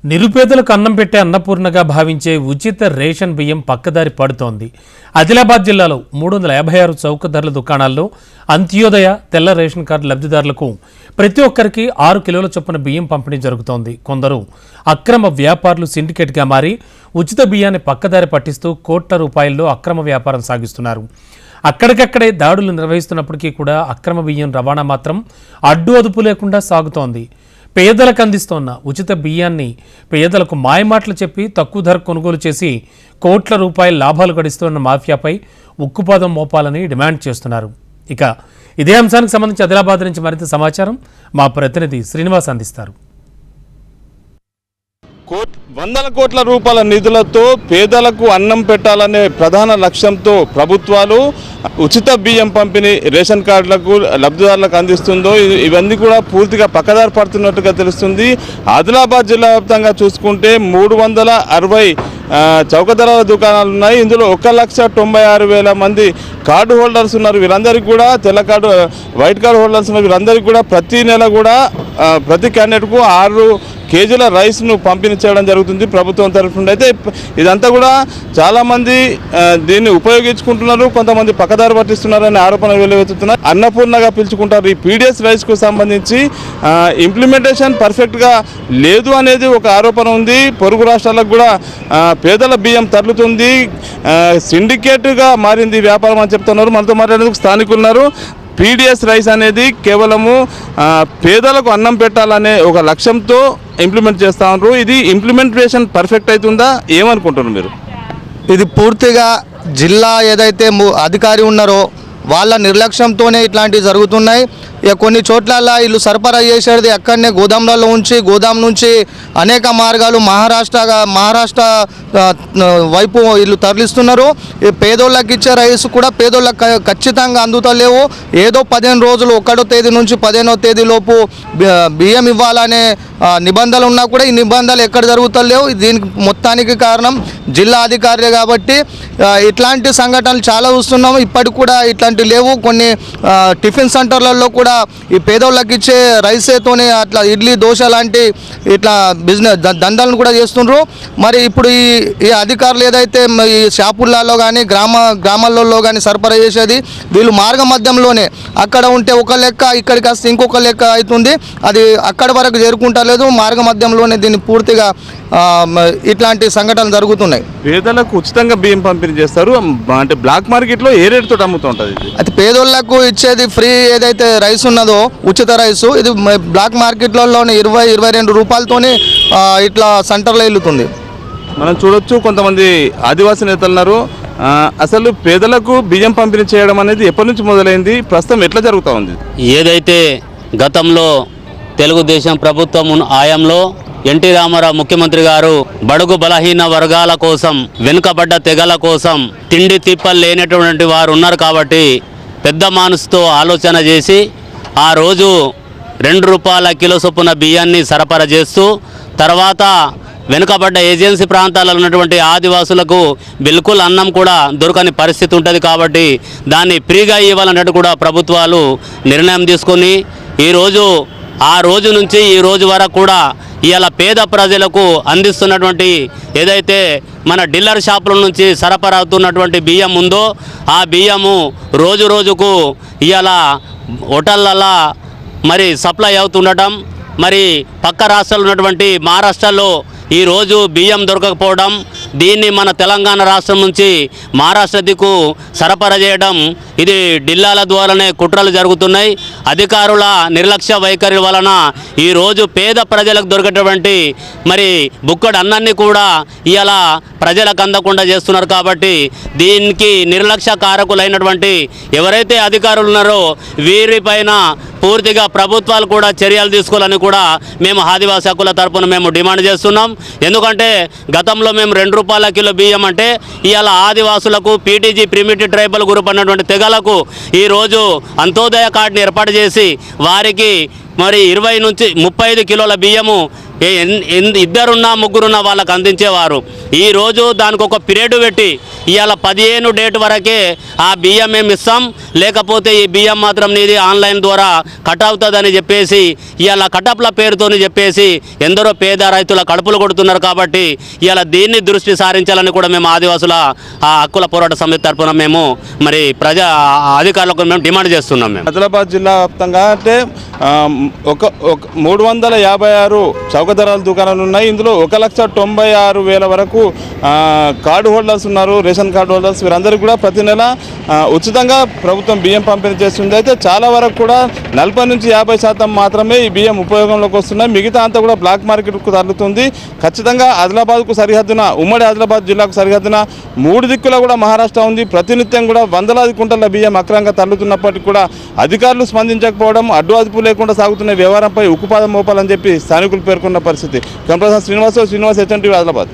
నిరుపేదలకు అన్నం పెట్టే అన్నపూర్ణగా భావించే ఉచిత రేషన్ బియ్యం పక్కదారి పడుతోంది. ఆదిలాబాద్ జిల్లాలో 356 చౌక ధరల దుకాణాల్లో అంత్యోదయ తెల్ల రేషన్ కార్డు లబ్ధిదారులకు ప్రతి ఒక్కరికి 6 కిలోల చొప్పున బియ్యం పంపిణీ జరుగుతోంది. కొందరు అక్రమ వ్యాపారులు సిండికేట్గా మారి ఉచిత బియ్యాన్ని పక్కదారి పట్టిస్తూ కోట్ల రూపాయల్లో అక్రమ వ్యాపారం సాగిస్తున్నారు. అక్కడికక్కడే దాడులు నిర్వహిస్తున్నప్పటికీ కూడా అక్రమ బియ్యం రవాణా మాత్రం అడ్డు అదుపు లేకుండా సాగుతోంది. పేదలకు అందిస్తోన్న ఉచిత బియ్యాన్ని పేదలకు మాయమాటలు చెప్పి తక్కువ ధర కొనుగోలు చేసి కోట్ల రూపాయల లాభాలు గడిస్తున్న మాఫియాపై ఉక్కుపాదం మోపాలని డిమాండ్ చేస్తున్నారు. ఇక ఇదే అంశానికి సంబంధించి ఆదిలాబాద్ నుంచి మరింత సమాచారం మా ప్రతినిధి శ్రీనివాస్ అందిస్తారు. వందల కోట్ల రూపాయల నిధులతో పేదలకు అన్నం పెట్టాలనే ప్రధాన లక్ష్యంతో ప్రభుత్వాలు ఉచిత బియ్యం పంపిణీ రేషన్ కార్డులకు లబ్ధిదారులకు అందిస్తుందో ఇవన్నీ కూడా పూర్తిగా పక్కదారి పడుతున్నట్టుగా తెలుస్తుంది. ఆదిలాబాద్ జిల్లా వ్యాప్తంగా చూసుకుంటే 360 చౌకధరల దుకాణాలు ఉన్నాయి. ఇందులో 1,96,000 మంది కార్డు హోల్డర్స్ ఉన్నారు. వీరందరికీ కూడా తెల్ల కార్డు వైట్ కార్డు హోల్డర్స్ ఉన్నారు. వీరందరికీ కూడా ప్రతి నెల కూడా ప్రతి క్యాండిడేట్కు 6 కేజీల రైస్ను పంపిణీ చేయడం జరుగుతుంది ప్రభుత్వం తరఫు నుండి. అయితే ఇదంతా కూడా చాలామంది దీన్ని ఉపయోగించుకుంటున్నారు, కొంతమంది పక్కదారి పట్టిస్తున్నారనే ఆరోపణలు వెలువెత్తుతున్నారు. అన్నపూర్ణగా పిలుచుకుంటారు. ఈ పీడిఎస్ రైస్కు సంబంధించి ఇంప్లిమెంటేషన్ పర్ఫెక్ట్గా లేదు అనేది ఒక ఆరోపణ ఉంది. పొరుగు రాష్ట్రాలకు కూడా పేదల బియ్యం తరలుతుంది, సిండికేట్గా మారింది వ్యాపారం అని చెప్తున్నారు. మనతో మాట్లాడేందుకు స్థానికులు ఉన్నారు. పీడిఎస్ రైస్ అనేది కేవలము పేదలకు అన్నం పెట్టాలనే ఒక లక్ష్యంతో ఇంప్లిమెంట్ చేస్తూ ఉన్నారు. ఇది ఇంప్లిమెంటేషన్ పర్ఫెక్ట్ అవుతుందా, ఏమనుకుంటున్నారు మీరు? ఇది పూర్తిగా జిల్లా ఏదైతే అధికారి ఉన్నారో వాళ్ళ నిర్లక్ష్యంతోనే ఇట్లాంటివి జరుగుతున్నాయి. ఇక కొన్ని చోట్ల వీళ్ళు సరఫరా చేసేది అక్కడనే గోదాంలలో ఉంచి గోదాం నుంచి అనేక మార్గాలు మహారాష్ట్ర వైపు వీళ్ళు తరలిస్తున్నారు. ఈ పేదోళ్ళకి ఇచ్చే రైస్ కూడా పేదోళ్ళకి ఖచ్చితంగా అందుతలేవు. ఏదో 15 రోజులు 1వ తేదీ నుంచి 15వ తేదీ లోపు బియ్యం ఇవ్వాలనే నిబంధనలు ఉన్నా కూడా ఈ నిబంధనలు ఎక్కడ జరుగుతలేవు. దీనికి మొత్తానికి కారణం జిల్లా అధికారులే. కాబట్టి ఇట్లాంటి సంఘటనలు చాలా చూస్తున్నాము. ఇప్పటికి కూడా ఇట్లాంటివి లేవు. కొన్ని టిఫిన్ సెంటర్లలో కూడా ఈ పేదోళ్ళకి ఇచ్చే రైసేతోనే అట్లా ఇడ్లీ దోశ లాంటి ఇట్లా బిజినెస్ దందాలను కూడా చేస్తుండ్రు. మరి ఇప్పుడు ఈ అధికారులు ఏదైతే ఈ షాపులలో కానీ గ్రామాలలో కానీ సరఫరా చేసేది వీళ్ళు మార్గ మధ్యంలోనే అక్కడ ఉంటే ఒక లెక్క, ఇక్కడికి వస్తే ఇంకొక లెక్క అవుతుంది. అది అక్కడి వరకు చేరుకుంటలేదు. మార్గ మధ్యంలోనే దీన్ని పూర్తిగా ఇట్లాంటి సంఘటనలు జరుగుతున్నాయి. పేదలకు ఉచితంగా బియ్యం పంపిణీ చేస్తారు అంటే బ్లాక్ మార్కెట్లో ఏ రేటుతో అమ్ముతూ ఉంటుంది. అది పేదోళ్లకు ఇచ్చేది ఫ్రీ ఏదైతే రైస్ ఉన్నదో ఉచిత రైసు, ఇది బ్లాక్ మార్కెట్లలోనే 20-22 రూపాయలతోనే ఇట్లా సెంటర్లో వెళ్తుంది. మనం చూడొచ్చు కొంతమంది ఆదివాసీ నేతలు ఉన్నారు. అసలు పేదలకు బియ్యం పంపిణీ చేయడం అనేది ఎప్పటి నుంచి మొదలైంది, ప్రస్తుతం ఎట్లా జరుగుతూ ఉంది? ఏదైతే గతంలో తెలుగుదేశం ప్రభుత్వం హయాంలో ఎన్టీ రామారావు ముఖ్యమంత్రి గారు బడుగు బలహీన వర్గాల కోసం, వెనుకబడ్డ తెగల కోసం తిండి తిప్పలు లేనటువంటి వారు ఉన్నారు. కాబట్టి పెద్ద మనసుతో ఆలోచన చేసి ఆ రోజు 2 రూపాయల కిలో చొప్పున బియ్యాన్ని సరఫరా చేస్తూ తర్వాత వెనుకబడ్డ ఏజెన్సీ ప్రాంతాలలో ఉన్నటువంటి ఆదివాసులకు బిల్కుల్ అన్నం కూడా దొరకని పరిస్థితి ఉంటుంది. కాబట్టి దాన్ని ఫ్రీగా ఇవ్వాలన్నట్టు కూడా ప్రభుత్వాలు నిర్ణయం తీసుకొని ఆ రోజు నుంచి ఈ రోజు వరకు కూడా ఇవాళ పేద ప్రజలకు అందిస్తున్నటువంటి ఏదైతే మన డీలర్ షాపుల నుంచి సరఫరా అవుతున్నటువంటి బియ్యం ఉందో ఆ బియ్యము రోజు రోజుకు ఇవాళ హోటళ్ళల్లో మరి సప్లై అవుతుండటం, మరి పక్క రాష్ట్రాలు ఉన్నటువంటి మహారాష్ట్రలో ఈరోజు బియ్యం దొరకకపోవడం, దీన్ని మన తెలంగాణ రాష్ట్రం నుంచి మహారాష్ట్ర దిక్కు సరఫరా చేయడం, ఇది ఢిల్లాల ద్వారానే కుట్రలు జరుగుతున్నాయి. అధికారుల నిర్లక్ష్య వైఖరి వలన ఈరోజు పేద ప్రజలకు దొరికేటువంటి మరి బుక్కడు అన్నాన్ని కూడా ఇలా ప్రజలకు అందకుండా చేస్తున్నారు. కాబట్టి దీనికి నిర్లక్ష్య కారకులైనటువంటి ఎవరైతే అధికారులు ఉన్నారో వీరిపైన పూర్తిగా ప్రభుత్వాలు కూడా చర్యలు తీసుకోవాలని కూడా మేము ఆదివాసీ హక్కుల తరపున మేము డిమాండ్ చేస్తున్నాం. ఎందుకంటే గతంలో మేము 2 రూపాయల కిలో బియ్యం అంటే ఇవాళ ఆదివాసులకు పీటీజీ ప్రిమిటివ్ ట్రైబల్ గ్రూప్ అన్నటువంటి తెగలకు ఈరోజు అంత్యోదయ కార్డుని ఏర్పాటు చేసి వారికి మరి 20 నుంచి 35 కిలోల బియ్యము ఇద్దరున్నా ముగ్గురున్నా వాళ్ళకు అందించేవారు. ఈరోజు దానికి ఒక పీరియడ్ పెట్టి ఇవాళ 15 డేట్ వరకే ఆ బియ్యం మేము ఇస్తాం, లేకపోతే ఈ బియ్యం మాత్రం నీది ఆన్లైన్ ద్వారా కట్ అవుతుందని చెప్పేసి ఇవాళ కటప్ల పేరుతోని చెప్పేసి ఎందరో పేద రైతుల కడుపులు కొడుతున్నారు. కాబట్టి ఇవాళ దీన్ని దృష్టి సారించాలని కూడా మేము ఆదివాసుల ఆ హక్కుల పోరాట సమితి తరఫున మేము మరి ప్రజా అధికారులకు మేము డిమాండ్ చేస్తున్నాం. మేము ఆదిలాబాద్ జిల్లా వ్యాప్తంగా అంటే ఒక 356 చౌక ధరల దుకాణాలు ఉన్నాయి. ఇందులో 1,96,000 వరకు కార్డు హోల్డర్స్ ఉన్నారు, రేషన్ కార్డు హోల్డర్స్. వీరందరికీ కూడా ప్రతి నెల ఉచితంగా ప్రభుత్వం బియ్యం పంపిణీ చేస్తుంది. అయితే చాలా వరకు కూడా 40 నుంచి 50% మాత్రమే ఈ బియ్యం ఉపయోగంలోకి వస్తున్నాయి. మిగతా అంతా కూడా బ్లాక్ మార్కెట్కు తరలుతుంది. ఖచ్చితంగా ఆదిలాబాద్కు సరిహద్దున, ఉమ్మడి ఆదిలాబాద్ జిల్లాకు సరిహద్దున 3 దిక్కుల కూడా మహారాష్ట్ర ఉంది. ప్రతినిత్యం కూడా వందలాది కుంటల బియ్యం అక్రమంగా తరలుతున్నప్పటికీ కూడా అధికారులు స్పందించకపోవడం, అడ్డు అదుపు లేకుండా సాగుతున్న వ్యవహారంపై ఉక్కుపాదం మోపాలని చెప్పి స్థానికులు పేర్కొన్న పరిస్థితి. Srinivas, HN TV, Adilabad.